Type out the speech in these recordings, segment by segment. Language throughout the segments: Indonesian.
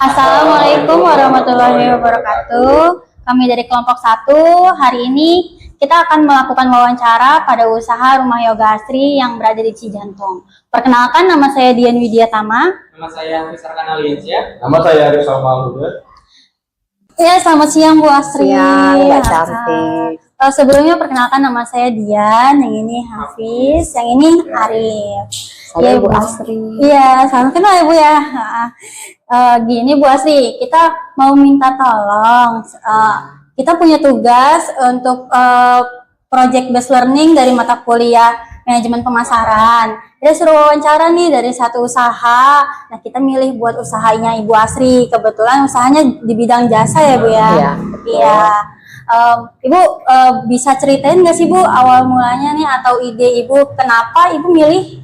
Assalamualaikum warahmatullahi wabarakatuh. Kami dari kelompok 1, hari ini kita akan melakukan wawancara pada usaha Rumah Yoga Asri yang berada di Cijantung. Perkenalkan, nama saya Dian Widiatama. Nama saya Fisarkan Aliansia. Nama saya Rizal Malhuda. Ya, selamat siang Bu Asri. Siang, Mbak Cantik. Sebelumnya perkenalkan, nama saya Dian, yang ini Hafiz, yang ini Arif. Saya Ya, Bu Asri. Iya, salam kenal ya Bu ya. Gini Bu Asri, kita mau minta tolong. Kita punya tugas untuk project based learning dari mata kuliah manajemen pemasaran. Kita suruh wawancara nih dari satu usaha. Nah, kita milih buat usahanya Ibu Asri. Kebetulan usahanya di bidang jasa ya Bu ya. Iya. Iya. Ibu bisa ceritain nggak sih Bu awal mulanya nih atau ide Ibu kenapa Ibu milih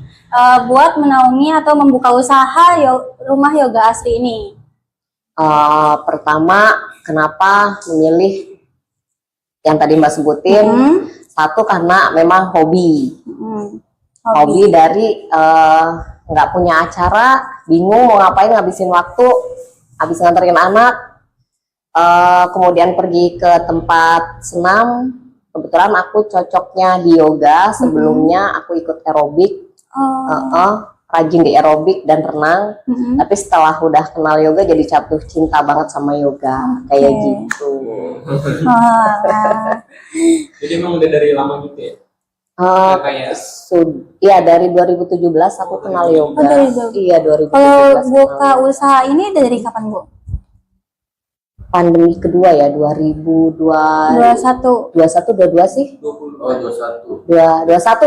buat menaungi atau membuka usaha Rumah Yoga Asri ini? Pertama, kenapa memilih yang tadi Mbak sebutin? Satu, karena memang hobi. Hobi dari nggak punya acara, bingung mau ngapain, ngabisin waktu, habis nganterin anak, kemudian pergi ke tempat senam. Kebetulan aku cocoknya di yoga, sebelumnya aku ikut aerobik. Rajin di aerobik dan renang, tapi setelah udah kenal yoga jadi jatuh cinta banget sama yoga, kayak gitu. Jadi emang udah dari lama gitu ya? Iya, dari 2017 aku kenal yoga. Iya, 2017. Kalau buka usaha ini dari kapan Bu? Pandemi kedua ya, 2021, 22 sih? 21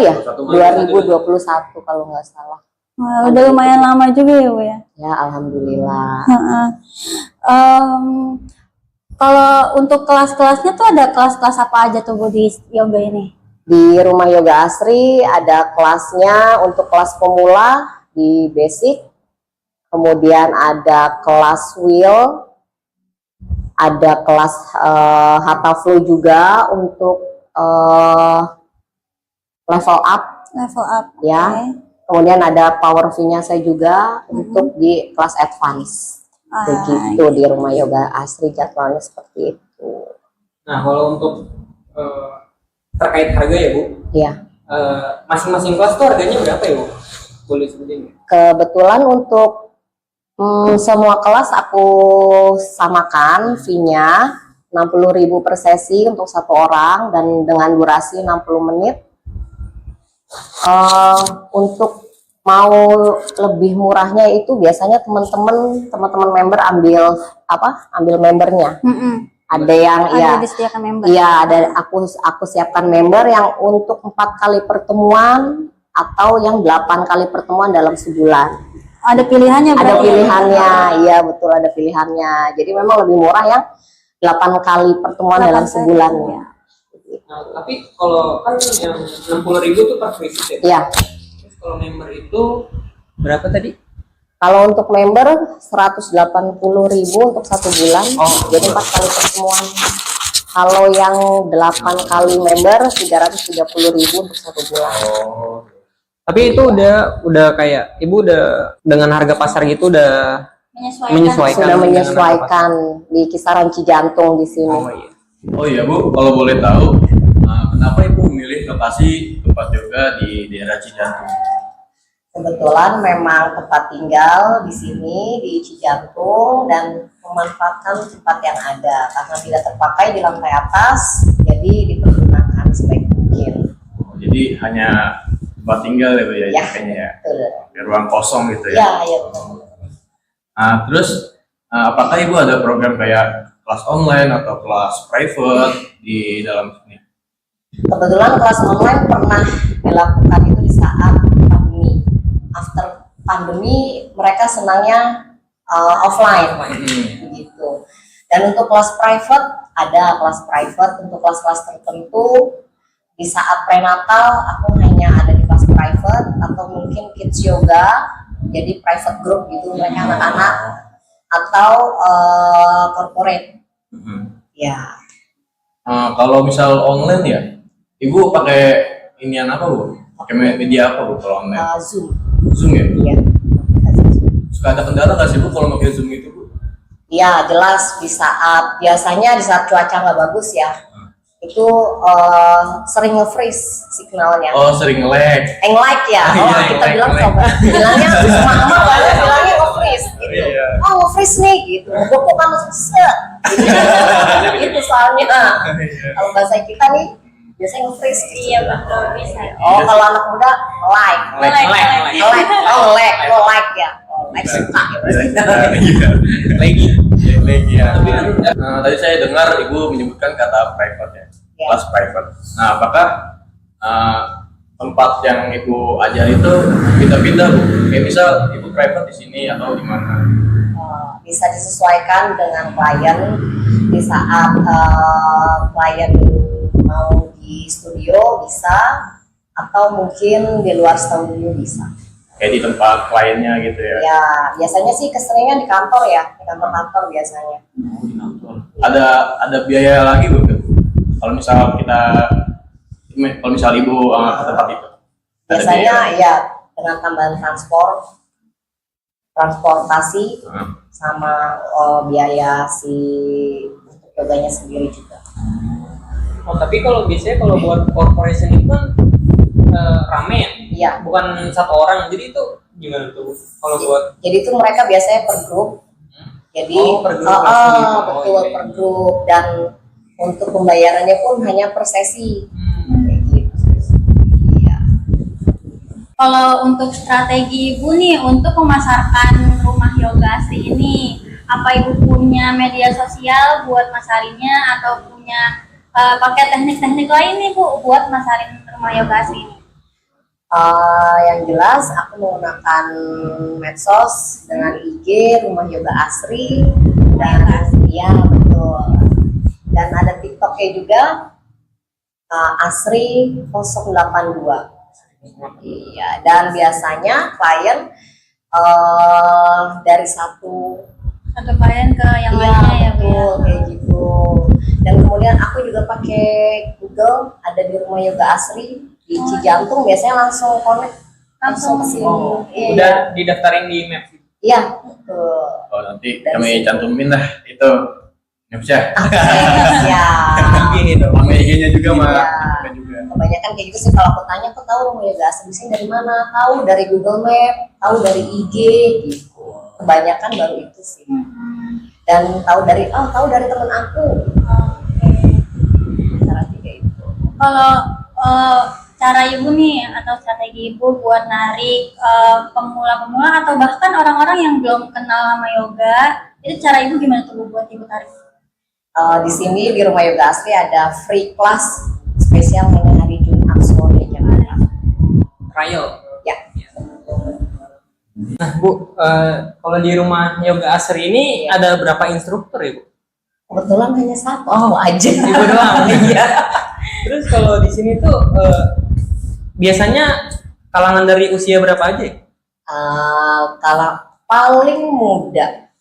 ya? 2021 kalau nggak salah. Udah lumayan lama juga ya Bu ya? Ya, alhamdulillah. Kalau untuk kelas-kelasnya tuh ada kelas-kelas apa aja tuh Bu di yoga ini? Di Rumah Yoga Asri ada kelasnya untuk kelas pemula di basic, kemudian ada kelas wheel, ada kelas hatha flow juga untuk level up ya. Okay. Kemudian ada power vinyasa juga untuk di kelas advance. Begitu di Rumah Yoga Asri jadwalnya seperti itu. Nah, kalau untuk terkait harga ya Bu? Iya. Masing-masing kelas tuh harganya berapa ya Bu? Boleh sebutin? Kebetulan untuk semua kelas aku samakan fee-nya 60.000 per sesi untuk satu orang dan dengan durasi 60 menit. Untuk mau lebih murahnya itu biasanya teman-teman member ambil membernya. Ada yang disediakan member. Iya, ada aku siapkan member yang untuk 4 kali pertemuan atau yang 8 kali pertemuan dalam sebulan. Ada pilihannya Ada berarti? pilihannya, iya betul, ada pilihannya. Jadi memang lebih murah yang 8 kali pertemuan dalam sebulan ya. Nah, tapi kalau kan yang 60.000 tuh per visit ya? Iya. Terus kalau member itu berapa tadi? Kalau untuk member 180.000 untuk 1 bulan, jadi 4 kali pertemuan. Kalau yang 8 kali member 330.000 untuk 1 bulan. Tapi itu udah kayak Ibu udah dengan harga pasar gitu udah menyesuaikan. Sudah menyesuaikan di kisaran Cijantung di sini. Oh iya Bu, kalau boleh tahu, kenapa Ibu memilih lokasi tempat yoga di daerah Cijantung? Kebetulan memang tempat tinggal di sini di Cijantung dan memanfaatkan tempat yang ada karena tidak terpakai di lantai atas, jadi dipergunakan sebaik mungkin. Jadi hanya tempat tinggal ya Bu ya, kayaknya ya. Betul. Ruang kosong gitu ya. Ya betul. Nah, terus apakah Ibu ada program kayak kelas online atau kelas private di dalam sini? Kebetulan kelas online pernah dilakukan itu di saat pandemi. After pandemi mereka senangnya offline gitu. Dan untuk kelas private ada kelas private untuk kelas-kelas tertentu. Di saat prenatal aku hanya ada di kelas private atau mungkin kids yoga, jadi private group gitu mereka anak-anak, atau corporate. Ya. Kalau misal online ya, Ibu pakai inian apa Bu? Pakai media apa Bu kalau online? Zoom. Zoom ya? Iya. Suka ada kendala nggak sih Bu kalau pakai Zoom itu Bu? Iya, jelas di saat biasanya di saat cuaca nggak bagus ya, itu sering nge-freeze signalnya. Oh, sering lag. Like ya, kita Eng-like, bilang eng-like. coba, bilangnya mama banget bilangnya nge-freeze gitu. Iya. Oh nge-freeze nih gitu, bokok kan set. Gitu soalnya. Kalau bahasa kita nih biasanya nge-freeze. Iya betul bisa. Oh kalau anak muda like. Oh like ya. Like suka ya berarti. Iya. Lagi. Lagi ya. Nah, tadi saya dengar Ibu menyebutkan kata private ya. Ya. Kelas private. Nah, apakah tempat yang Ibu ajar itu pindah-pindah, Bu? Kayak misal Ibu private di sini atau di mana? Bisa disesuaikan dengan klien di saat klien mau di studio bisa, atau mungkin di luar studio bisa. Kayak di tempat kliennya gitu ya? Ya biasanya sih keseringan di kantor ya, di kantor biasanya. Ada biaya lagi, Bu? Kalau misal Ibu ke tempat itu? Ada Biasanya biaya? ya dengan tambahan transportasi sama biaya si untuk yoganya sendiri juga. Oh, tapi kalau biasanya kalau buat corporation itu kan rame ya? Iya. Bukan satu orang. Jadi itu gimana tuh kalau buat Jadi itu mereka biasanya per grup. Jadi per grup langsung gitu. betul Oh, iya. per grup, dan untuk pembayarannya pun hanya per sesi. Kayak gitu. Iya. Kalau untuk strategi Ibu nih untuk memasarkan rumah yoga asri ini, apa Ibu punya media sosial buat masarinnya atau punya pakai teknik-teknik lain nih Bu buat masarin rumah yoga asri ini? Yang jelas aku menggunakan medsos dengan IG Rumah Yoga Asri, dan ya betul, dan ada TikToknya juga Asri 082. Iya, dan biasanya klien dari satu Klien ke yang lainnya ya Bu betul, ya? kayak gitu. Dan kemudian aku juga pakai Google, ada di Rumah Yoga Asri di Cijantung, biasanya langsung connect langsung ke sini. Oh, Iya. udah didaftarin di map. Iya, betul. Oh, nanti kami cantumin lah itu. Ya bisa. Siap. Sama IG-nya juga, Mak. Iya. Juga. Kebanyakan kayak gitu sih, kalau aku tanya aku tahu Rumah Yoga Asri di sini dari mana? Tahu dari Google Map, tahu dari IG gitu. Kebanyakan baru itu sih. Dan tahu dari teman aku. Cara tiga itu. Kalau cara Ibu nih atau strategi Ibu buat narik pemula-pemula atau bahkan orang-orang yang belum kenal sama yoga, itu cara Ibu gimana tuh Bu buat Ibu tarik? Di sini di Rumah Yoga Asri ada free class spesial hanya hari Jumat sore jam 4. Trial. Ya. Nah, Bu, kalau di rumah yoga Asri ini ada berapa instruktur ya, Bu? Kebetulan hanya satu aku aja. Ibu doang. Iya. Terus kalau di sini tuh biasanya kalangan dari usia berapa aja ya? Kalau paling muda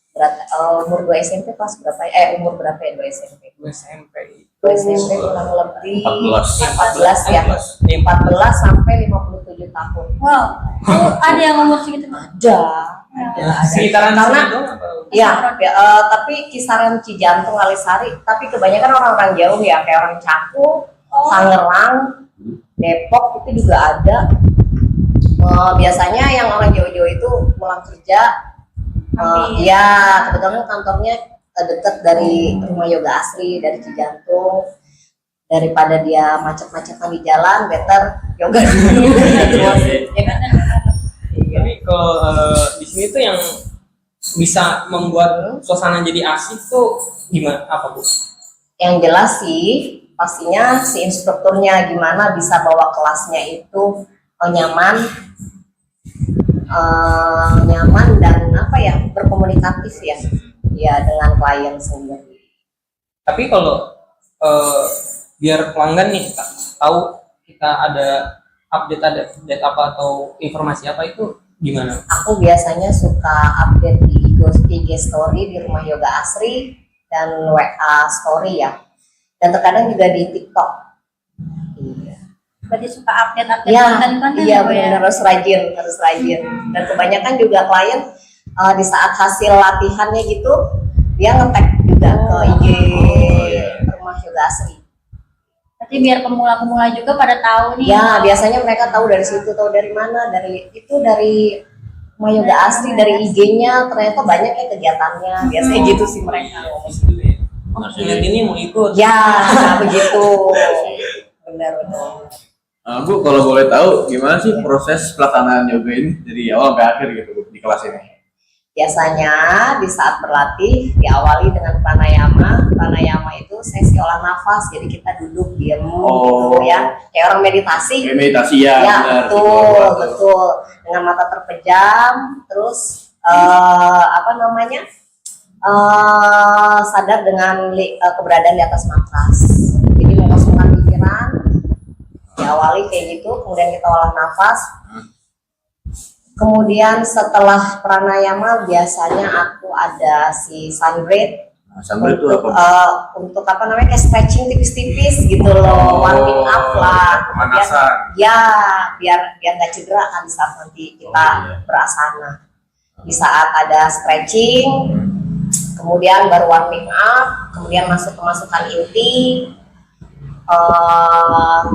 umur 2 SMP kelas berapa ya? Umur berapa ya 2 SMP? SMP. 2 SMP kurang lebih 14. 14 ya. 14 sampai 57 tahun. Wow, ada yang umur segitu? Ada. Sekitaran Karena sini doang apa? ya, tapi kisaran Cijantung, Kalisari, tapi kebanyakan orang-orang jauh ya, kayak orang Cakung, Tangerang, Depok itu juga ada. Biasanya yang orang jauh-jauh itu pulang kerja, ya kebetulan kantornya dekat dari Rumah Yoga Asri, dari Cijantung. Daripada dia macet-macetan di jalan, better yoga dulu. Ya kan? Tapi kalau di sini tuh yang bisa membuat suasana jadi asik tuh gimana? Apa, Bu? Yang jelas sih pastinya si instrukturnya gimana bisa bawa kelasnya itu nyaman dan apa ya, berkomunikatif ya dengan klien sendiri. Tapi kalau biar pelanggan nih tahu kita ada update apa atau informasi apa itu gimana? Aku biasanya suka update di IG Story di Rumah Yoga Asri dan WA Story ya, dan terkadang juga di TikTok. Iya. Berarti suka update Ya, konten-konten iya ya, Bu ya? benar, harus rajin. Dan kebanyakan juga klien di saat hasil latihannya gitu dia nge-tag juga ke IG iya. Rumah Yoga Asri. Berarti biar pemula-pemula juga pada tahu nih. Ya, biasanya mereka tahu dari situ, tahu dari mana, dari Rumah Yoga Asri, dari IG-nya, ternyata banyak ya kegiatannya. Biasanya gitu sih mereka. Oh, lihat ini mau ikut. Ya, begitu. Benar-benar. Bu, kalau boleh tahu gimana sih proses pelaksanaan yoga ini dari awal sampai akhir gitu Bu, di kelas ini? Biasanya di saat berlatih diawali dengan pranayama. Pranayama itu sesi olah nafas, jadi kita duduk diam gitu ya, kayak orang meditasi. Kayak meditasi ya, Ya, benar. betul, betul. Dengan mata terpejam, terus sadar dengan keberadaan di atas matras. Jadi mengosongkan pikiran, diawali kayak gitu, kemudian kita olah nafas. Kemudian setelah pranayama biasanya aku ada si sunbreath. Sambil itu untuk apa? untuk kayak stretching tipis-tipis gitu loh, warming up lah. Pemanasan. Ya, biar nggak cedera kan saat nanti kita berasana. Di saat ada stretching, kemudian baru warming up, kemudian masuk ke masukan inti.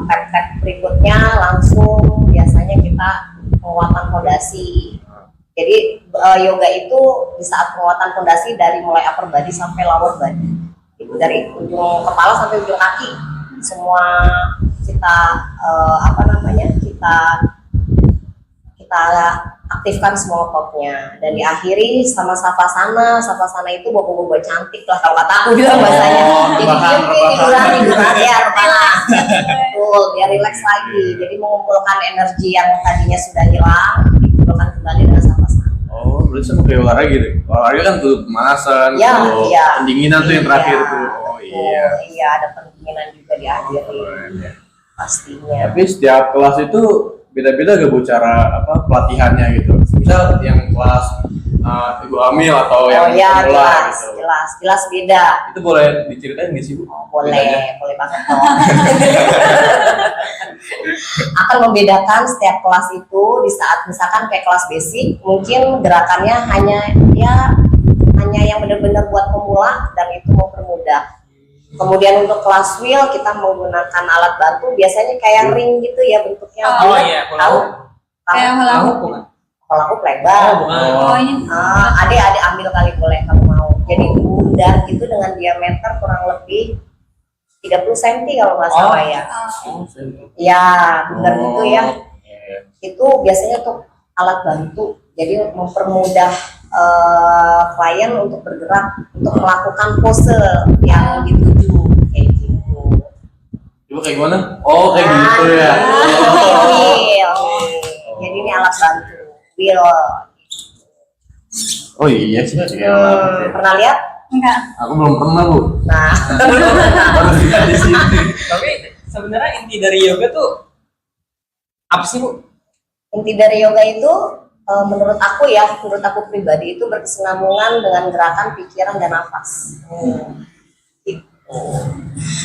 Step-step berikutnya langsung biasanya kita penguatan fondasi. Jadi yoga itu di saat penguatan fondasi dari mulai upper body sampai lower body, itu dari ujung kepala sampai ujung kaki, semua kita kita aktifkan semua ototnya, dan diakhiri sama savasana. Savasana itu bobo-bobo cantik lah kalau kata aku bilang bahasanya. Jadi tiduran ya, betul, biar rileks lagi. Jadi mengumpulkan energi yang tadinya sudah hilang, dikumpulkan kembali dengan savasana. Oh, berarti sama kayak olahraga gitu. Olahraga kan tuh pemanasan, Ya, tuh iya. pendinginan tuh yang terakhir tuh. Oh Iya, iya, ada pendinginan juga di akhir iya. pastinya. Tapi setiap kelas itu beda-beda gak Bu cara pelatihannya gitu. Misal yang kelas ibu hamil atau yang ya, pemula jelas, gitu. jelas beda. Itu boleh diceritain nggak sih Bu? Bedanya? Boleh banget dong. Akan membedakan setiap kelas itu di saat misalkan kayak kelas basic, mungkin gerakannya hanya yang benar-benar buat pemula dan itu mempermudah. Kemudian untuk kelas wheel kita menggunakan alat bantu, biasanya kayak ring gitu ya bentuknya. Oh iya, tahu? Kayak hula hoop. bukan? Kalau aku lebar. Oh, ini Adik ambil kali boleh kalau mau. Jadi bundar gitu dengan diameter kurang lebih 30 cm kalau nggak salah ya. Ya, bundar gitu ya. Itu biasanya untuk alat bantu. Jadi mempermudah klien untuk bergerak, untuk melakukan pose yang dituju kayak gitu. Coba kayak gimana? Oh, kayak gitu ya. Wheel. Jadi ini alat bantu. Wheel. Oh iya sih. Pernah lihat? enggak. Aku belum pernah Bu. Nah, Baru lihat di sini. Tapi sebenarnya inti dari yoga tuh apa sih Bu? inti dari yoga itu menurut aku pribadi itu berkesinambungan dengan gerakan, pikiran, dan nafas. Gitu.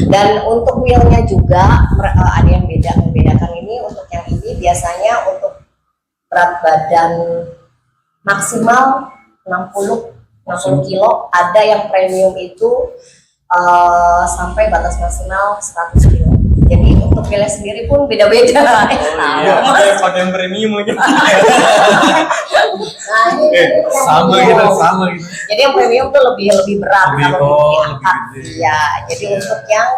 Dan untuk wheel-nya juga ada yang membedakan ini. Untuk yang ini biasanya untuk berat badan maksimal 60 kilo, ada yang premium itu sampai batas maksimal 100 kilo. Jadi untuk wheel sendiri pun beda-beda. Ada yang premium lagi. Nah, ini Sama premium. gitu. Jadi yang premium tuh lebih berat kalau diangkat. lebih gede. Iya, jadi untuk yang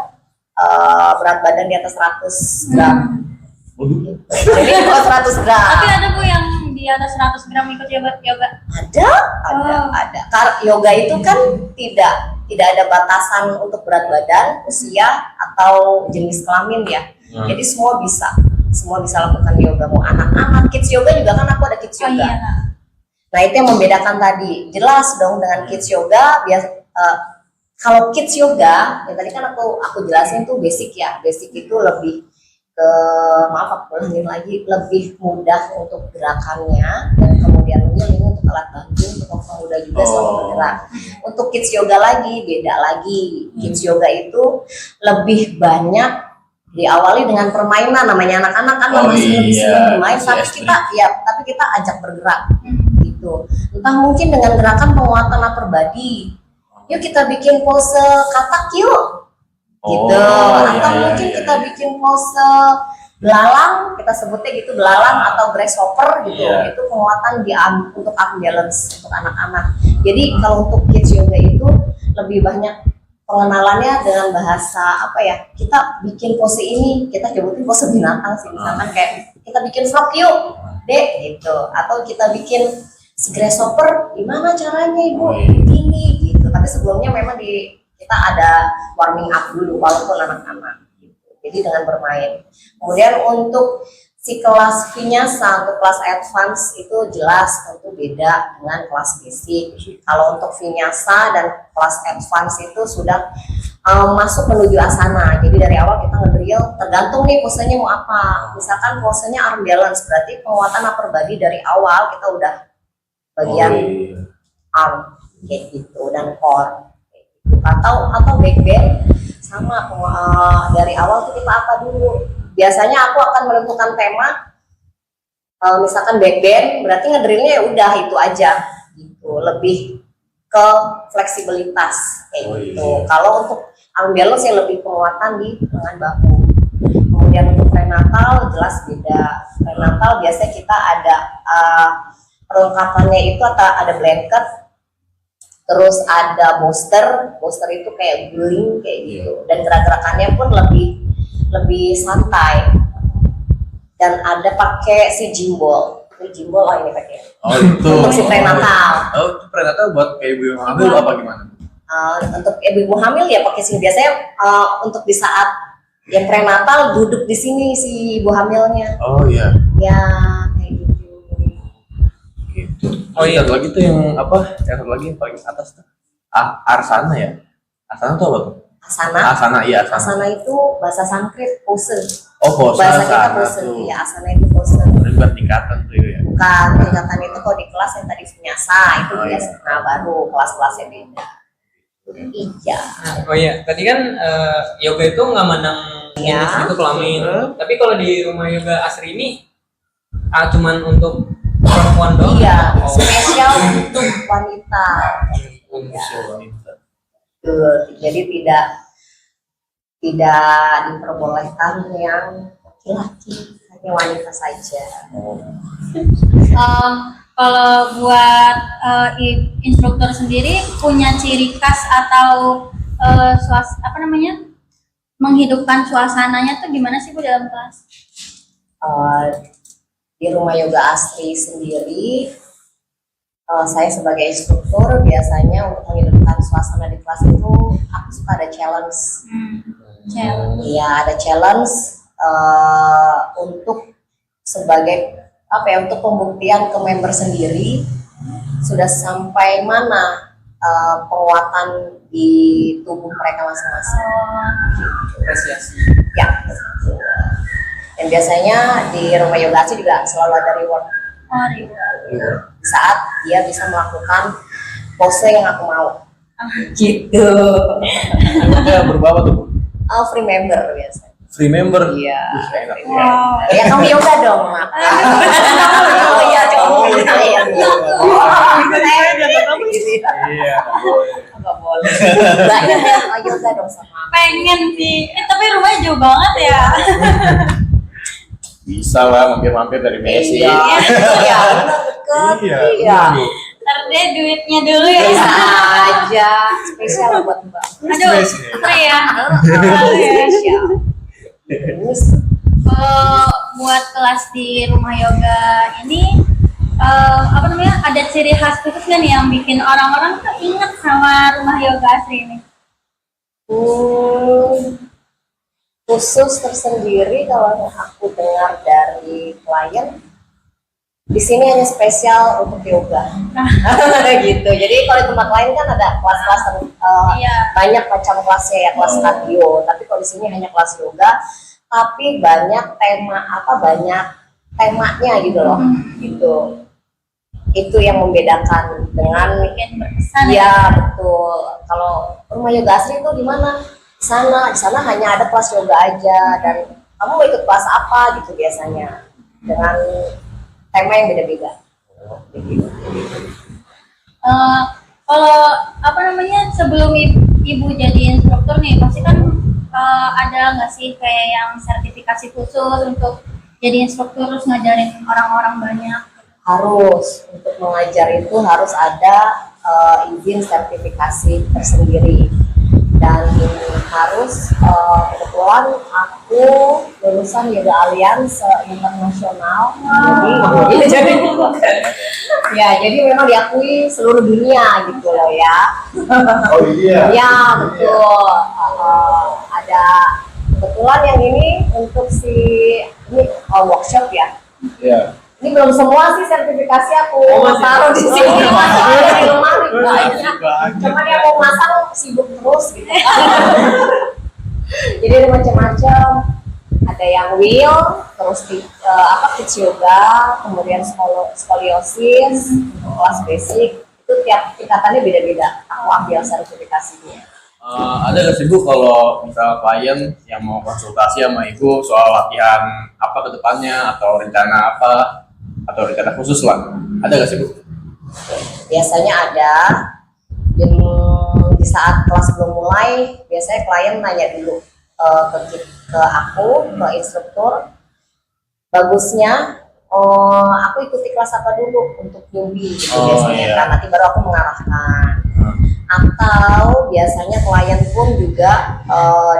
berat badan di atas 100 gram. Jadi di bawah 100 gram. Tapi ada Bu yang di atas 100 gram ikut yoga. Ada. Karena yoga itu kan tidak ada batasan untuk berat badan, usia atau jenis kelamin ya. Jadi semua bisa lakukan yoga. Mau anak-anak, kids yoga juga kan, aku ada kids Oh yoga. iya. Nah itu yang membedakan tadi. Jelas dong dengan kids yoga. Kalau kids yoga, yang tadi kan aku jelasin tuh basic ya. Basic itu lebih ke, maaf aku ulangin lagi, lebih mudah untuk gerakannya, dan kemudian ini untuk alat bantu untuk mempermudah juga selama bergerak. Untuk kids yoga lagi beda lagi. Kids yoga itu lebih banyak diawali dengan permainan, namanya anak-anak kan masih lebih senang bermain, tapi kita ajak bergerak gitu. Entah mungkin dengan gerakan penguatan upper body, yuk kita bikin pose katak yuk, gitu. Atau mungkin kita bikin pose belalang, kita sebutnya gitu, belalang atau grasshopper gitu. Iya. Itu penguatan di untuk arm balance untuk anak-anak. Jadi kalau untuk kids yoga itu lebih banyak pengenalannya dengan bahasa apa ya, kita bikin pose ini, kita sebutin pose binatang sih, misalkan kayak kita bikin frog yuk dek gitu, atau kita bikin si grasshopper gimana caranya ibu ini gitu. Tapi sebelumnya memang kita ada warming up dulu walaupun anak-anak gitu. Jadi dengan bermain. Kemudian untuk si kelas vinyasa, untuk kelas advance itu jelas tentu beda dengan kelas basic. Kalau untuk vinyasa dan kelas advance itu sudah masuk menuju asana. Jadi dari awal kita ngedrill, tergantung nih posenya mau apa. Misalkan posenya arm balance, berarti penguatan upper body dari awal kita udah bagian arm kayak gitu dan core. Atau back bend sama dari awal tuh kita apa dulu. Biasanya aku akan menentukan tema, misalkan back bend, berarti ngedrillnya ya udah itu aja, gitu. Lebih ke fleksibilitas kayak gitu. Kalau untuk arm balance yang lebih penguatan di lengan bahu. Kemudian untuk prenatal jelas beda. Prenatal biasanya kita ada perlengkapannya itu ada blanket, terus ada booster itu kayak guling kayak gitu, dan gerak-gerakannya pun lebih santai, dan ada pakai si gimbal ini pakai. Oh itu. Untuk si prenatal. Oh itu prenatal buat kayak ibu yang hamil apa gimana? Untuk ibu hamil ya pakai sini biasanya untuk di saat yang prenatal duduk di sini si ibu hamilnya. Oh iya. Ya kayak gitu. Gitu. Oh iya. Satu lagi tuh yang apa? Yang satu lagi yang paling atas tuh. Arsana ya. Arsana tuh apa tuh? Asana, iya asana. Asana itu bahasa Sanskrit pose. Oh pose. Bahasa kita Asana pose. tuh. Ya asana itu pose. Ini buat tingkatan tuh ya. Bukan tingkatan itu kok di kelas yang tadi vinyasa itu Oh, biasa. iya. Nah baru kelas-kelasnya beda. Iya. Oh iya, tadi kan yoga itu nggak mandang Iya. jenis itu kelamin. Tapi kalau di rumah yoga Asri ini cuman untuk perempuan doang. Iya. Oh. Spesial untuk wanita. Betul. Jadi tidak diperbolehkan yang laki-laki, hanya wanita saja. Kalau buat instruktur sendiri punya ciri khas atau menghidupkan suasananya tuh gimana sih Bu dalam kelas? Di rumah yoga Asri sendiri, saya sebagai instruktur biasanya untuk menghidupkan suasana di kelas itu aku suka ada challenge. Challenge. Iya, ada challenge untuk sebagai untuk pembuktian ke member sendiri sudah sampai mana penguatan di tubuh mereka masing-masing. Apresiasi. Ya, betul. Dan biasanya di rumah yoga Asri juga selalu ada reward Oh, reward. saat dia bisa melakukan pose yang aku mau. Gitu. Ada berapa tuh Bu? Free member biasanya. Free member? Iya. Enak. Wow. Ya kamu yoga dong, Mak. Oh iya, coba. Iya. Iya. Enggak boleh. Banyak yang yoga dong sama. Pengen sih, tapi rumahnya jauh banget ya. Bisa lah mampir-mampir dari Messi. Iya, benar deket. Iya. Ntar deh duitnya dulu ya. Bisa aja. Spesial buat Mbak. Aduh, free ya. Spesial. Kalau buat kelas di rumah yoga ini ada ciri khas khusus nggak nih yang bikin orang-orang tuh inget sama rumah yoga Asri ini? Khusus tersendiri kalau aku dengar dari klien, di sini hanya spesial untuk yoga. Gitu. Jadi kalau di tempat lain kan ada kelas-kelas Iya. banyak macam kelasnya ya, kelas cardio. Tapi kalau di sini hanya kelas yoga, tapi banyak temanya gitu loh. Gitu. Itu yang membedakan dengan Bikin berkesan ya. iya betul. Kalau rumah yoga Asri itu di mana? Di sana hanya ada kelas yoga aja, dan kamu mau ikut kelas apa gitu biasanya dengan tema yang beda-beda. Eh, Kalau apa namanya sebelum ibu jadi instruktur nih, pasti kan ada nggak sih kayak yang sertifikasi khusus untuk jadi instruktur terus ngajarin orang-orang banyak? Harus, untuk mengajar itu harus ada izin sertifikasi tersendiri, dan harus kebetulan aku lulusan Yoga Alliance internasional, jadi jadi memang diakui seluruh dunia gitu loh ya. Oh iya. Ya betul. Ada kebetulan yang ini untuk ini workshop ya. Iya. Ini belum semua sih sertifikasi aku taruh di sini, masih ada di lemari banyak. Cuman yang mau masang sibuk terus gitu. Jadi ada macam-macam. Ada yang wheel, terus kids yoga, kemudian skoliosis, kelas basic. Itu tiap tingkatannya beda-beda. Aku ambil sertifikasinya. Ada nggak sih Bu kalau misal klien yang mau konsultasi sama Ibu soal latihan apa ke depannya atau rencana apa atau rencana khusus lah, ada nggak sih Bu? Biasanya ada. Dan di saat kelas belum mulai, biasanya klien nanya dulu ke aku, ke instruktur, bagusnya aku ikuti kelas apa dulu untuk newbie gitu biasanya, kan nanti baru aku mengarahkan. Atau biasanya klien pun juga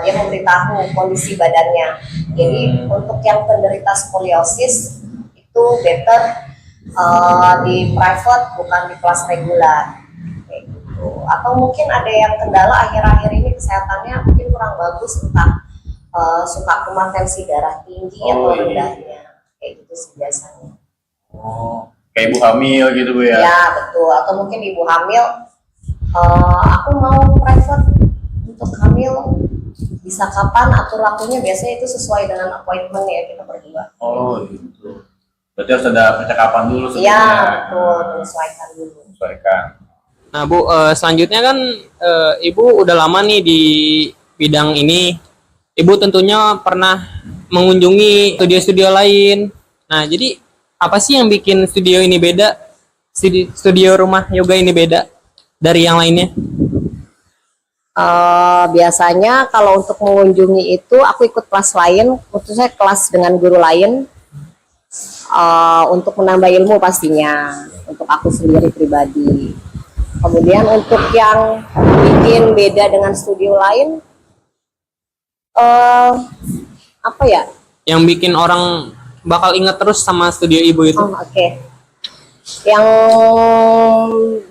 dia memberitahu kondisi badannya. Jadi untuk yang penderita skoliosis itu better di private, bukan di kelas regular kayak gitu. Atau mungkin ada yang kendala akhir-akhir ini kesehatannya mungkin kurang bagus, entah suka kuman tensi darah tinggi atau rendahnya, kayak gitu sih biasanya. Kayak ibu hamil gitu Bu ya? Ya betul. Atau mungkin ibu hamil, aku mau private untuk hamil, bisa kapan atur waktunya, biasanya itu sesuai dengan appointment ya kita berdua. Oh gitu. Berarti harus ada percakapan dulu sebelumnya. Iya betul, menyesuaikan dulu. Menyesuaikan. Nah Bu, selanjutnya kan Ibu udah lama nih di bidang ini. Ibu tentunya pernah mengunjungi studio-studio lain. Nah jadi apa sih yang bikin studio ini beda? Studio rumah yoga ini beda dari yang lainnya? Biasanya kalau untuk mengunjungi itu aku ikut kelas lain, khususnya kelas dengan guru lain, untuk menambah ilmu pastinya, untuk aku sendiri pribadi. Kemudian untuk yang bikin beda dengan studio lain, apa ya? Yang bikin orang bakal ingat terus sama studio Ibu itu? Oke. Yang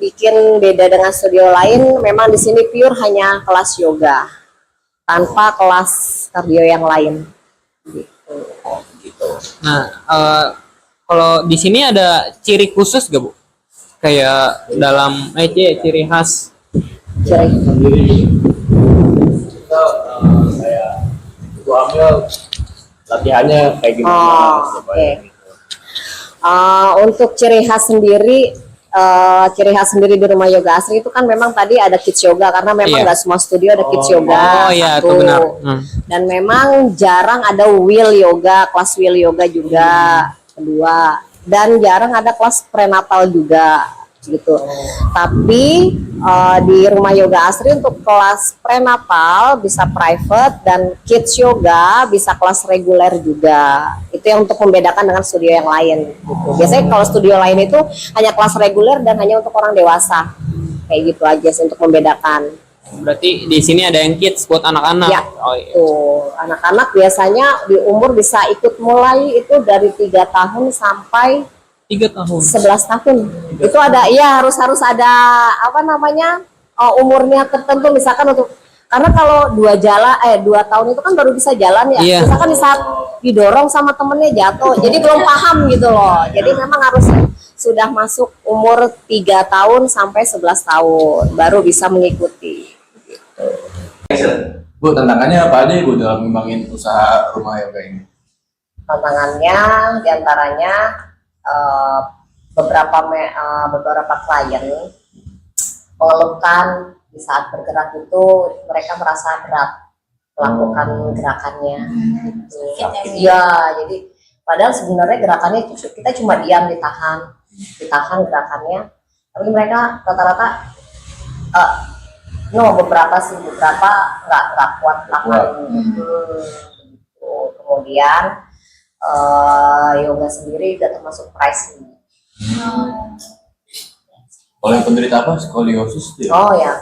bikin beda dengan studio lain, memang di sini pure hanya kelas yoga, tanpa kelas cardio yang lain. Gitu. Nah, kalau di sini ada ciri khusus gak Bu? Kayak dalam ciri khas. Sendiri kita kayak ibu hamil latihannya kayak gimana? Oke. Untuk ciri khas sendiri di rumah yoga asri itu kan memang tadi ada kids yoga, karena memang nggak semua studio ada kids yoga. Oh iya, itu benar. Dan memang jarang ada wheel yoga, kelas wheel yoga juga kedua, dan jarang ada kelas prenatal juga gitu. Tapi di rumah yoga asri untuk kelas prenatal bisa private, dan kids yoga bisa kelas reguler juga. Itu yang untuk membedakan dengan studio yang lain gitu. Biasanya kalau studio lain itu hanya kelas reguler dan hanya untuk orang dewasa, kayak gitu aja sih untuk membedakan. Berarti di sini ada yang kids buat anak-anak. Ya, oh, iya. tuh anak-anak biasanya di umur bisa ikut mulai itu dari 3 tahun sampai 3 tahun. 11 tahun. Itu ada, ya harus ada apa namanya umurnya tertentu, misalkan untuk, karena kalau 2 tahun itu kan baru bisa jalan ya. Iya. Misalkan di saat didorong sama temennya jatuh, jadi belum paham gitu loh. Jadi memang harus sudah masuk umur 3 tahun sampai 11 tahun baru bisa mengikuti. Bu, tantangannya apa aja Ibu dalam mengembangin usaha rumah yoga ini? Tantangannya diantaranya beberapa klien mengeluhkan di saat bergerak itu mereka merasa berat melakukan gerakannya. Iya, jadi padahal sebenarnya gerakannya itu kita cuma diam, ditahan gerakannya, tapi mereka rata-rata Eh, no, beberapa sih, beberapa nggak kuat lakukan. Gitu. Kemudian yoga sendiri udah termasuk pricing. Kalau yang penderita apa? Skoliosis tuh ya? Oh ya,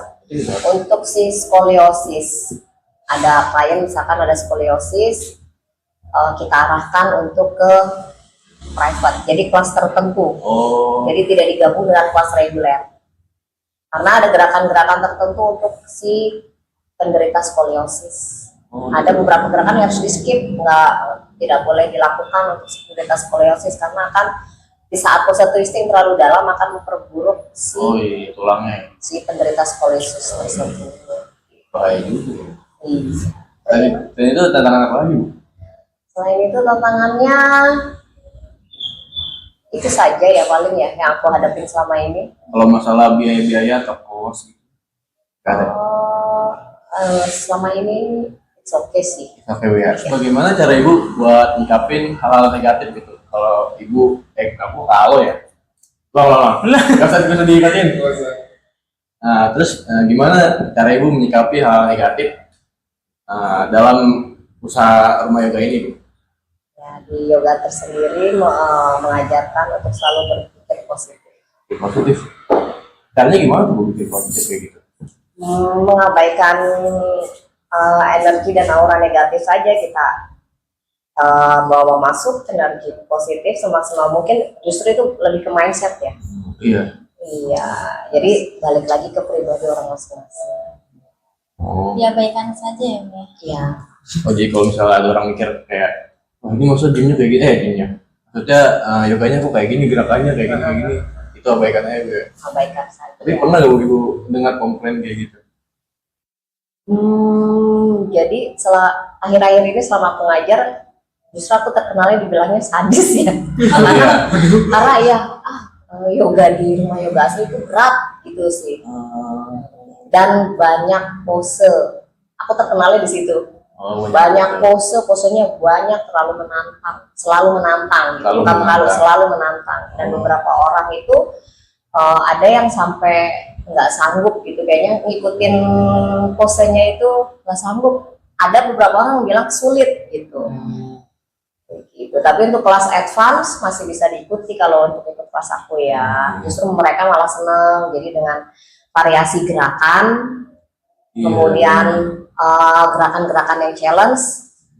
untuk si skoliosis, ada klien misalkan ada skoliosis, kita arahkan untuk ke private, jadi kelas tertentu. Oh. Jadi tidak digabung dengan kelas reguler. Karena ada gerakan-gerakan tertentu untuk si penderita skoliosis. Oh, Ada beberapa gerakan yang harus di skip, tidak boleh dilakukan untuk si penderita skoliosis karena akan di saat pose twisting terlalu dalam akan memperburuk Oh iya, tulangnya. si penderita skoliosis tersebut. Bahaya juga. Iya. Dan itu tantangan apa lagi, Bu? Selain itu tantangannya itu saja ya paling ya yang aku hadapin selama ini. Kalau masalah biaya-biaya atau kos gitu. Nggak ada. Selama ini it's okay sih. Oke, Bu ya. Bagaimana cara Ibu buat nyikapin hal-hal negatif gitu? Kalau Ibu, kamu tahu ya? Loh. Gak usah diingetin. Nah, terus gimana cara Ibu menyikapi hal negatif dalam usaha rumah yoga ini, Bu? Ya, di yoga tersendiri mengajarkan untuk selalu berpikir positif. Positif. Caranya gimana tuh, Bu, bikin positif kayak gitu? Mengabaikan energi dan aura negatif saja, kita bawa masuk energi positif semaksimal mungkin. Justru itu lebih ke mindset ya. Iya. Iya, jadi balik lagi ke pribadi orang masing-masing. Oh. Diabaikan saja ya, Bu. Iya. Oh, jadi kalau misalnya ada orang mikir kayak, wah ini maksudnya gymnya kayak gini, gymnya. Maksudnya yoganya kok kayak gini, gerakannya kayak gini. Itu abaikan aja, Bu. Abaikan saja. Tapi pernah gak Ibu dengar komplain kayak gitu? Jadi setelah akhir-akhir ini selama aku ngajar, justru aku terkenalnya dibilangnya sadis ya. Karena ya yoga di rumah yoga asli itu berat gitu sih. Dan banyak pose. Aku terkenalnya di situ. Banyak posenya banyak, selalu menantang. Selalu menantang. Dan beberapa orang itu ada yang sampai nggak sanggup gitu, kayaknya ngikutin posenya itu nggak sanggup. Ada beberapa orang yang bilang sulit gitu. Gitu. Tapi untuk kelas advance masih bisa diikuti kalau untuk ikut kelas aku ya. Justru mereka malah seneng. Jadi dengan variasi gerakan, kemudian gerakan-gerakan yang challenge,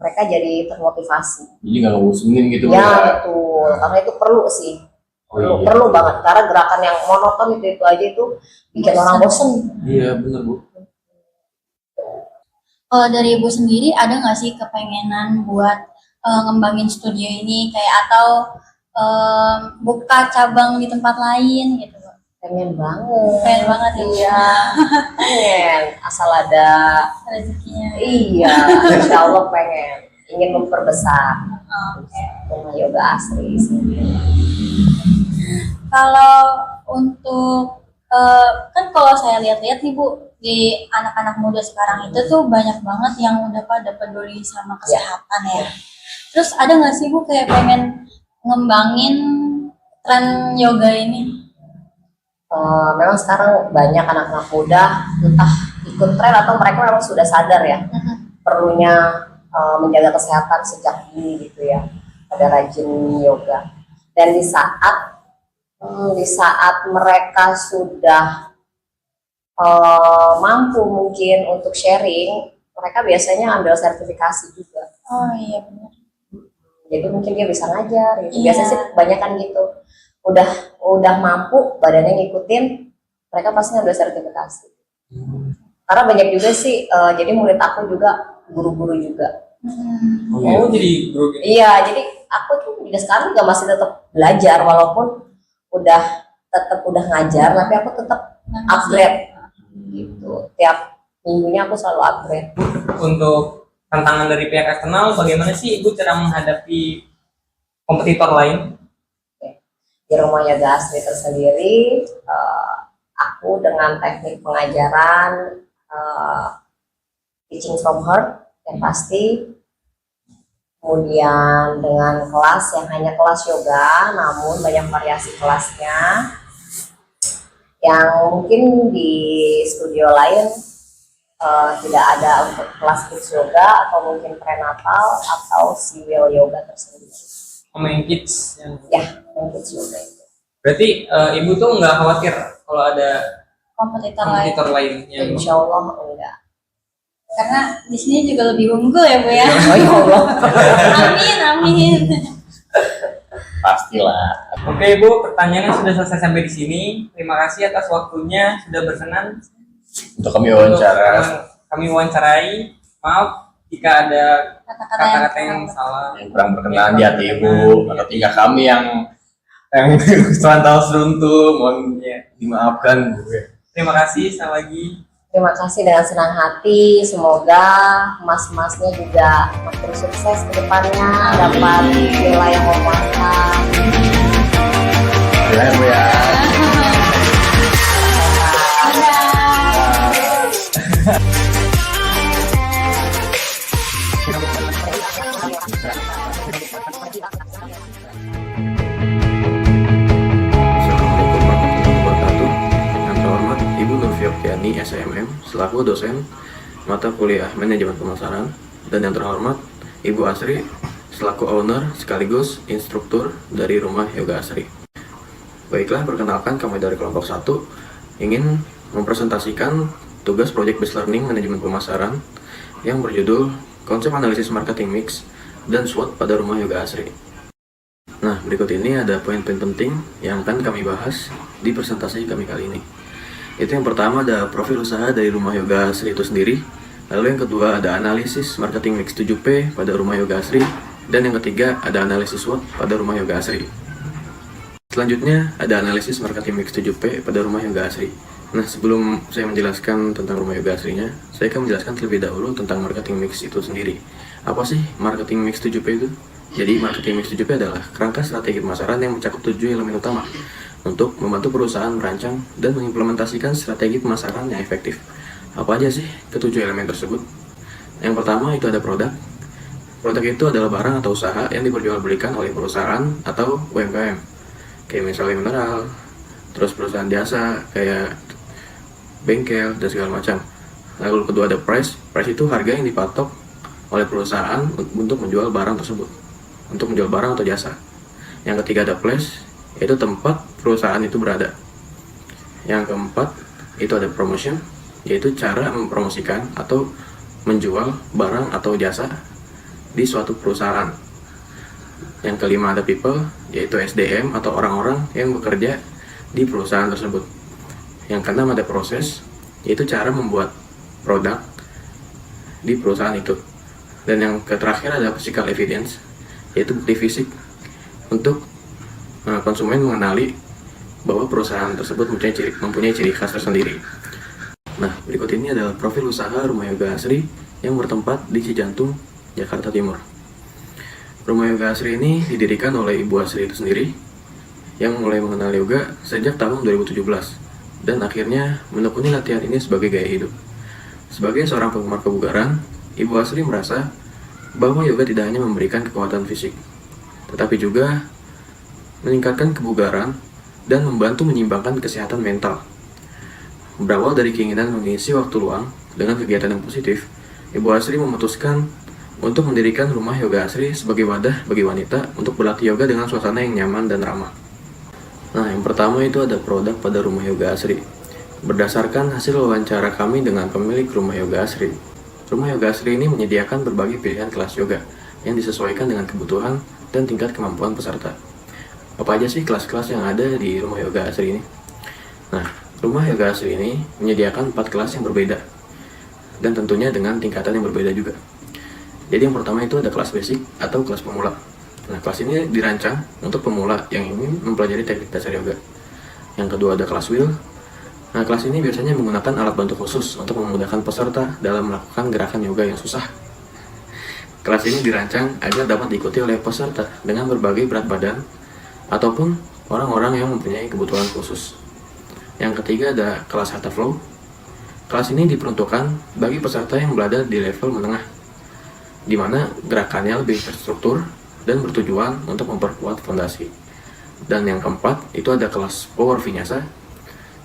mereka jadi termotivasi. Jadi nggak ngebosenin gitu Ya betul, karena itu perlu sih. Perlu banget, karena gerakan yang monoton itu aja itu bikin orang bosen. Iya bener, Bu. Kalau dari Ibu sendiri ada nggak sih kepengenan buat ngembangin studio ini kayak atau buka cabang di tempat lain gitu, Bu? Pengen banget. Pengen banget ya, Bu? Iya, pengen. Asal ada Rezekinya. Iya, insya Allah pengen. Ingin memperbesar rumah yoga asri. Kalau untuk kan kalau saya lihat-lihat nih, Bu, di anak-anak muda sekarang itu tuh banyak banget yang udah pada peduli sama kesehatan ya. Terus ada nggak sih, Bu, kayak pengen ngembangin tren yoga ini? Memang sekarang banyak anak-anak muda entah ikut tren atau mereka memang sudah sadar ya perlunya menjaga kesehatan sejak dini gitu ya, pada rajin yoga. Dan di saat mereka sudah mampu mungkin untuk sharing, mereka biasanya ambil sertifikasi juga. Oh iya benar. Jadi mungkin dia bisa ngajar gitu. Iya. Biasanya sih kebanyakan gitu. Udah mampu, badannya ngikutin, mereka pasti ngambil sertifikasi. Karena banyak juga sih, jadi murid aku juga guru-guru juga. Oh, jadi guru gitu. Iya, jadi aku tuh juga sekarang juga masih tetap belajar walaupun udah ngajar, tapi aku tetap upgrade gitu. Tiap minggunya aku selalu upgrade. Untuk tantangan dari pihak eksternal, bagaimana sih Ibu cara menghadapi kompetitor lain? Di rumah yoga asri tersendiri, aku dengan teknik pengajaran teaching from heart yang pasti, kemudian dengan kelas yang hanya kelas yoga namun banyak variasi kelasnya, yang mungkin di studio lain tidak ada untuk kelas kids yoga atau mungkin prenatal atau civil yoga tersendiri. Main kids yang Ya, yang kids yoga itu. berarti ibu tuh nggak khawatir kalau ada kompetitor lain yang Insya Allah enggak. Karena di sini juga lebih unggul ya Bu ya. Oh ya Allah. Amin, amin. Pastilah. Oke Ibu, pertanyaannya sudah selesai sampai di sini. Terima kasih atas waktunya sudah berkenan Untuk kami wawancara. untuk kami wawancarai. Maaf jika ada kata-kata yang kurang salah. Yang kurang berkenan di hati ibu atau tingkah kami yang serantau seruntuh, mohon dimaafkan Bu. Terima kasih sekali lagi. Terima kasih dengan senang hati. Semoga mas-masnya juga makin sukses ke depannya, dapat nilai yang memuaskan. Ya Bu ya. Assalamualaikum warahmatullahi wabarakatuh. Yang terhormat Ibu Nurfi Oktiani SMM selaku dosen mata kuliah manajemen pemasaran, dan yang terhormat Ibu Asri selaku owner sekaligus instruktur dari Rumah Yoga Asri. Baiklah, perkenalkan kami dari kelompok 1 ingin mempresentasikan tugas Project Based Learning Manajemen Pemasaran yang berjudul Konsep Analisis Marketing Mix dan SWOT pada Rumah Yoga Asri. Nah, berikut ini ada poin-poin penting yang akan kami bahas di presentasi kami kali ini. Itu yang pertama ada profil usaha dari Rumah Yoga Asri itu sendiri. Lalu yang kedua ada analisis marketing mix 7P pada Rumah Yoga Asri. Dan yang ketiga ada analisis SWOT pada Rumah Yoga Asri. Selanjutnya ada analisis marketing mix 7P pada Rumah Yoga Asri. Nah, sebelum saya menjelaskan tentang Rumah Yoga Asrinya, saya akan menjelaskan terlebih dahulu tentang marketing mix itu sendiri. Apa sih marketing mix 7P itu? Jadi, marketing mix 7P adalah kerangka strategi pemasaran yang mencakup 7 elemen utama untuk membantu perusahaan merancang dan mengimplementasikan strategi pemasaran yang efektif. Apa aja sih ketujuh elemen tersebut? Yang pertama itu ada produk. Produk itu adalah barang atau usaha yang diperjualbelikan oleh perusahaan atau UMKM. Kayak misalnya mineral, terus perusahaan jasa, kayak bengkel, dan segala macam. Lalu kedua ada price. Price itu harga yang dipatok oleh perusahaan untuk menjual barang tersebut, untuk menjual barang atau jasa. Yang ketiga ada place, yaitu tempat perusahaan itu berada. Yang keempat itu ada promotion, yaitu cara mempromosikan atau menjual barang atau jasa di suatu perusahaan. Yang kelima ada people, yaitu SDM atau orang-orang yang bekerja di perusahaan tersebut. Yang keenam ada proses, yaitu cara membuat produk di perusahaan itu. Dan yang terakhir ada physical evidence, yaitu bukti fisik untuk konsumen mengenali bahwa perusahaan tersebut mempunyai ciri khas tersendiri. Nah, berikut ini adalah profil usaha Rumah Yoga Asri yang bertempat di Cijantung, Jakarta Timur. Rumah Yoga Asri ini didirikan oleh Ibu Asri itu sendiri yang mulai mengenal yoga sejak tahun 2017 dan akhirnya menekuni latihan ini sebagai gaya hidup. Sebagai seorang penggemar kebugaran, Ibu Asri merasa bahwa yoga tidak hanya memberikan kekuatan fisik, tetapi juga meningkatkan kebugaran dan membantu menyeimbangkan kesehatan mental. Berawal dari keinginan mengisi waktu luang dengan kegiatan yang positif, Ibu Asri memutuskan untuk mendirikan Rumah Yoga Asri sebagai wadah bagi wanita untuk berlatih yoga dengan suasana yang nyaman dan ramah. Nah, yang pertama itu ada produk pada Rumah Yoga Asri. Berdasarkan hasil wawancara kami dengan pemilik Rumah Yoga Asri, Rumah Yoga Asri ini menyediakan berbagai pilihan kelas yoga yang disesuaikan dengan kebutuhan dan tingkat kemampuan peserta. Apa aja sih kelas-kelas yang ada di Rumah Yoga Asri ini? Nah, Rumah Yoga Asri ini menyediakan 4 kelas yang berbeda dan tentunya dengan tingkatan yang berbeda juga. Jadi yang pertama itu ada kelas basic atau kelas pemula. Nah, kelas ini dirancang untuk pemula yang ingin mempelajari teknik dasar yoga. Yang kedua ada kelas wheel. Nah, kelas ini biasanya menggunakan alat bantu khusus untuk memudahkan peserta dalam melakukan gerakan yoga yang susah. Kelas ini dirancang agar dapat diikuti oleh peserta dengan berbagai berat badan ataupun orang-orang yang mempunyai kebutuhan khusus. Yang ketiga ada kelas Hatha Flow. Kelas ini diperuntukkan bagi peserta yang berada di level menengah, di mana gerakannya lebih terstruktur dan bertujuan untuk memperkuat fondasi. Dan yang keempat itu ada kelas Power Vinyasa.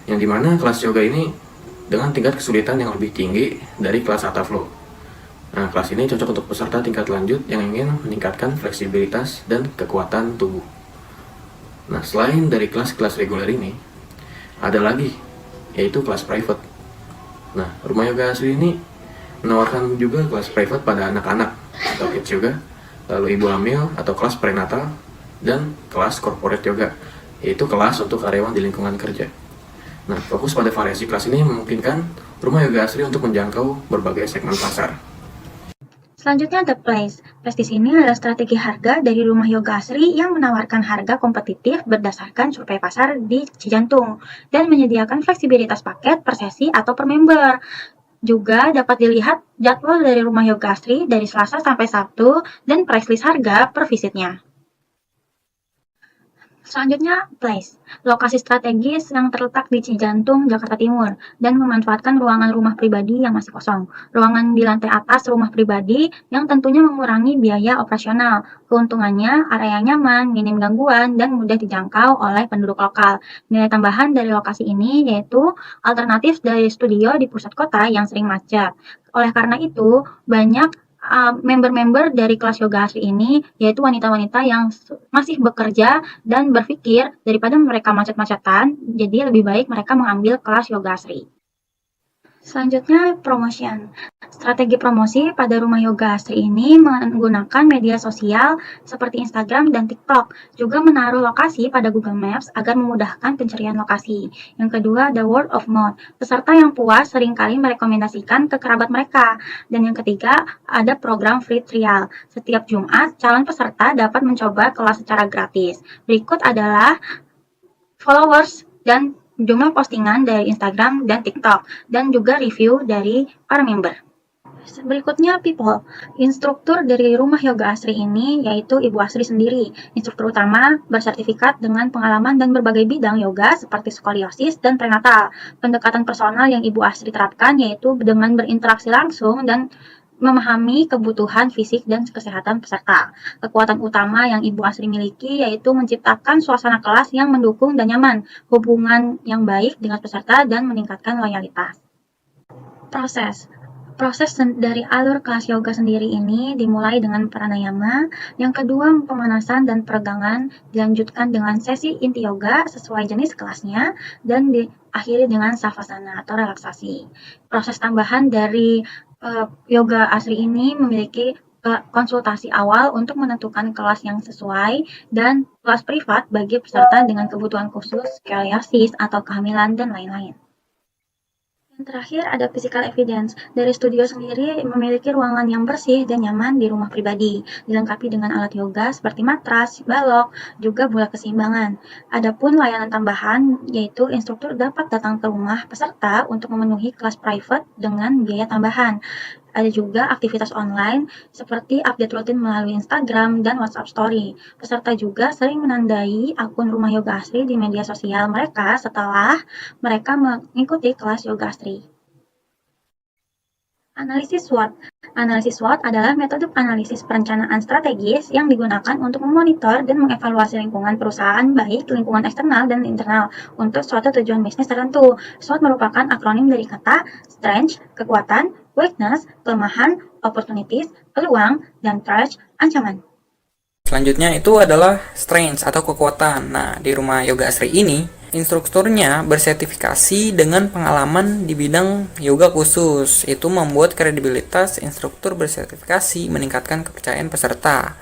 yang dimana kelas yoga ini dengan tingkat kesulitan yang lebih tinggi dari kelas Hatha Flow. Nah, kelas ini cocok untuk peserta tingkat lanjut yang ingin meningkatkan fleksibilitas dan kekuatan tubuh. Nah, selain dari kelas-kelas reguler ini, ada lagi, yaitu kelas private. Nah, Rumah Yoga Asri ini menawarkan juga kelas private pada anak-anak atau kids yoga, lalu ibu hamil atau kelas prenatal, dan kelas corporate yoga, yaitu kelas untuk karyawan di lingkungan kerja. Nah, fokus pada variasi kelas ini memungkinkan Rumah Yoga Asri untuk menjangkau berbagai segmen pasar. Selanjutnya The Place. Place di sini adalah strategi harga dari Rumah Yoga Asri yang menawarkan harga kompetitif berdasarkan survei pasar di Cijantung dan menyediakan fleksibilitas paket per sesi atau per member. Juga dapat dilihat jadwal dari Rumah Yoga Asri dari Selasa sampai Sabtu dan price list harga per visitnya. Selanjutnya, Place. Lokasi strategis yang terletak di Cijantung, Jakarta Timur, dan memanfaatkan ruangan rumah pribadi yang masih kosong. Ruangan di lantai atas rumah pribadi yang tentunya mengurangi biaya operasional. Keuntungannya, area nyaman, minim gangguan, dan mudah dijangkau oleh penduduk lokal. Nilai tambahan dari lokasi ini yaitu alternatif dari studio di pusat kota yang sering macet. Oleh karena itu, banyak member-member dari kelas yoga asri ini yaitu wanita-wanita yang masih bekerja dan berpikir daripada mereka macet-macetan, jadi lebih baik mereka mengambil kelas yoga asri. Selanjutnya, promotion. Strategi promosi pada Rumah Yoga Asri ini menggunakan media sosial seperti Instagram dan TikTok, juga menaruh lokasi pada Google Maps agar memudahkan pencarian lokasi. Yang kedua, the word of mouth. Peserta yang puas seringkali merekomendasikan ke kerabat mereka. Dan yang ketiga, ada program free trial. Setiap Jumat, calon peserta dapat mencoba kelas secara gratis. Berikut adalah followers dan jumlah postingan dari Instagram dan TikTok, dan juga review dari para member. Berikutnya, people. Instruktur dari Rumah Yoga Asri ini yaitu Ibu Asri sendiri. Instruktur utama bersertifikat dengan pengalaman dan berbagai bidang yoga seperti skoliosis dan prenatal. Pendekatan personal yang Ibu Asri terapkan yaitu dengan berinteraksi langsung dan memahami kebutuhan fisik dan kesehatan peserta. Kekuatan utama yang Ibu Asri miliki yaitu menciptakan suasana kelas yang mendukung dan nyaman, hubungan yang baik dengan peserta, dan meningkatkan loyalitas. Proses dari alur kelas yoga sendiri ini dimulai dengan pranayama, yang kedua pemanasan dan peregangan, dilanjutkan dengan sesi inti yoga sesuai jenis kelasnya, dan diakhiri dengan savasana atau relaksasi. Proses tambahan dari yoga asri ini memiliki konsultasi awal untuk menentukan kelas yang sesuai dan kelas privat bagi peserta dengan kebutuhan khusus, skoliosis atau kehamilan, dan lain-lain. Yang terakhir ada physical evidence. Dari studio sendiri memiliki ruangan yang bersih dan nyaman di rumah pribadi, dilengkapi dengan alat yoga seperti matras, balok, juga bola keseimbangan. Adapun layanan tambahan yaitu instruktur dapat datang ke rumah peserta untuk memenuhi kelas private dengan biaya tambahan. Ada juga aktivitas online seperti update rutin melalui Instagram dan WhatsApp Story. Peserta juga sering menandai akun Rumah Yoga Asri di media sosial mereka setelah mereka mengikuti kelas Yoga Asri. Analisis SWOT. Analisis SWOT adalah metode analisis perencanaan strategis yang digunakan untuk memonitor dan mengevaluasi lingkungan perusahaan, baik lingkungan eksternal dan internal, untuk suatu tujuan bisnis tertentu. SWOT merupakan akronim dari kata strength, kekuatan, weakness, kelemahan, opportunities, peluang, dan threat, ancaman. Selanjutnya itu adalah strengths atau kekuatan. Nah, di Rumah Yoga Asri ini, instrukturnya bersertifikasi dengan pengalaman di bidang yoga khusus. Itu membuat kredibilitas instruktur bersertifikasi, meningkatkan kepercayaan peserta.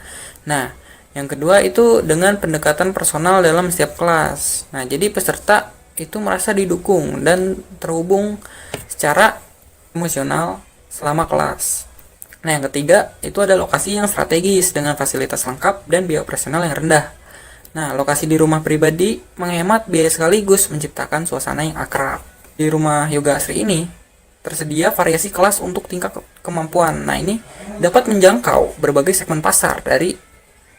Nah, yang kedua itu dengan pendekatan personal dalam setiap kelas. Nah, jadi peserta itu merasa didukung dan terhubung secara emosional selama kelas. Nah, yang ketiga itu ada lokasi yang strategis dengan fasilitas lengkap dan biaya operasional yang rendah. Nah, lokasi di rumah pribadi menghemat biaya sekaligus menciptakan suasana yang akrab. Di Rumah Yoga Asri ini tersedia variasi kelas untuk tingkat kemampuan. Nah, ini dapat menjangkau berbagai segmen pasar dari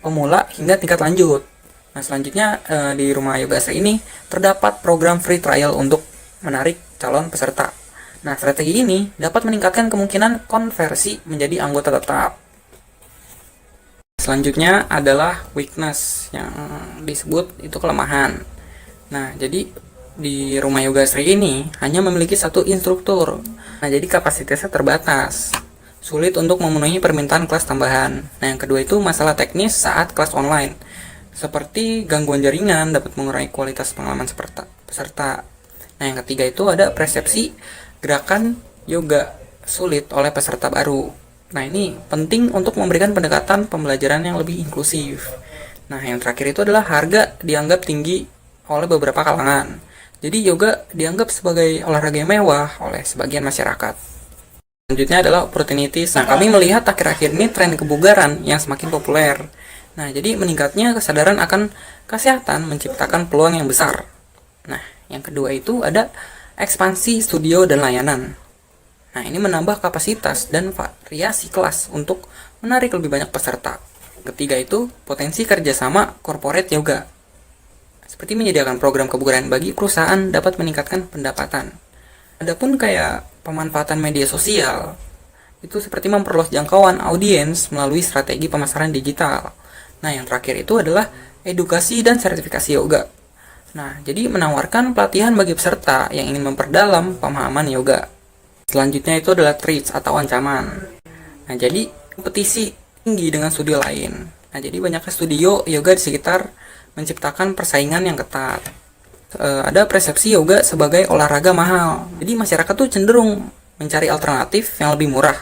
pemula hingga tingkat lanjut. Nah, selanjutnya di Rumah Yoga Asri ini terdapat program free trial untuk menarik calon peserta. Nah, strategi ini dapat meningkatkan kemungkinan konversi menjadi anggota tetap. Selanjutnya adalah weakness, yang disebut itu kelemahan. Nah, jadi di rumah yoga Sri ini hanya memiliki satu instruktur. Nah, jadi kapasitasnya terbatas. Sulit untuk memenuhi permintaan kelas tambahan. Nah, yang kedua itu masalah teknis saat kelas online. Seperti gangguan jaringan dapat mengurangi kualitas pengalaman peserta. Nah, yang ketiga itu ada persepsi gerakan yoga sulit oleh peserta baru. Nah, ini penting untuk memberikan pendekatan pembelajaran yang lebih inklusif. Nah, yang terakhir itu adalah harga dianggap tinggi oleh beberapa kalangan. Jadi, yoga dianggap sebagai olahraga yang mewah oleh sebagian masyarakat. Selanjutnya adalah opportunities. Nah, kami melihat akhir-akhir ini tren kebugaran yang semakin populer. Nah, jadi meningkatnya kesadaran akan kesehatan menciptakan peluang yang besar. Nah, yang kedua itu ada ekspansi studio dan layanan. Nah, ini menambah kapasitas dan variasi kelas untuk menarik lebih banyak peserta. Ketiga itu potensi kerjasama corporate yoga. Seperti menyediakan program kebugaran bagi perusahaan dapat meningkatkan pendapatan. Adapun kayak pemanfaatan media sosial, itu seperti memperluas jangkauan audiens melalui strategi pemasaran digital. Nah, yang terakhir itu adalah edukasi dan sertifikasi yoga. Nah, jadi menawarkan pelatihan bagi peserta yang ingin memperdalam pemahaman yoga. Selanjutnya itu adalah threats atau ancaman. Nah, jadi kompetisi tinggi dengan studio lain. Nah, jadi banyaknya studio yoga di sekitar menciptakan persaingan yang ketat. Ada persepsi yoga sebagai olahraga mahal. Jadi masyarakat tuh cenderung mencari alternatif yang lebih murah.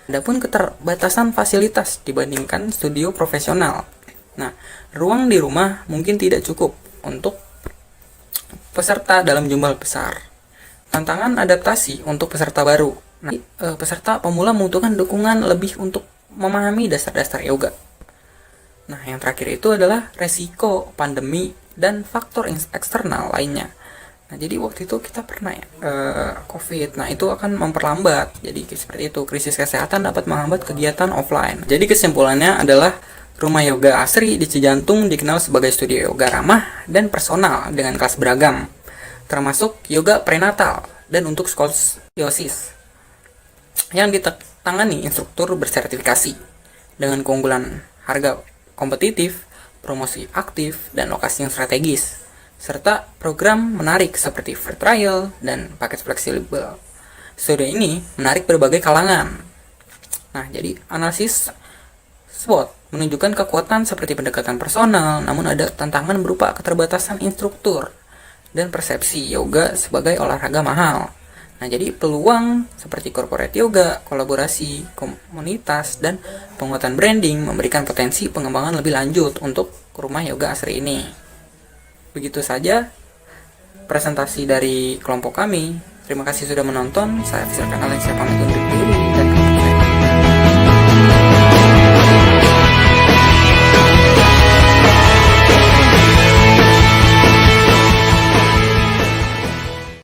Adapun keterbatasan fasilitas dibandingkan studio profesional. Nah, ruang di rumah mungkin tidak cukup untuk peserta dalam jumlah besar. Tantangan adaptasi untuk peserta baru. Nah, peserta pemula membutuhkan dukungan lebih untuk memahami dasar-dasar yoga. Nah, yang terakhir itu adalah resiko pandemi dan faktor eksternal lainnya. Nah, jadi waktu itu kita pernah COVID. Nah, itu akan memperlambat. Jadi seperti itu, krisis kesehatan dapat menghambat kegiatan offline. Jadi kesimpulannya adalah Rumah Yoga Asri di Cijantung dikenal sebagai studio yoga ramah dan personal dengan kelas beragam, termasuk yoga prenatal dan untuk skoliosis yang ditangani instruktur bersertifikasi dengan keunggulan harga kompetitif, promosi aktif, dan lokasi yang strategis, serta program menarik seperti free trial dan paket fleksibel. Studio ini menarik berbagai kalangan. Nah, jadi analisis SWOT menunjukkan kekuatan seperti pendekatan personal, namun ada tantangan berupa keterbatasan instruktur dan persepsi yoga sebagai olahraga mahal. Nah, jadi peluang seperti corporate yoga, kolaborasi, komunitas, dan penguatan branding memberikan potensi pengembangan lebih lanjut untuk Rumah Yoga Asri ini. Begitu saja presentasi dari kelompok kami. Terima kasih sudah menonton. Saya Fisyal Kanal yang siap pamit undur diri.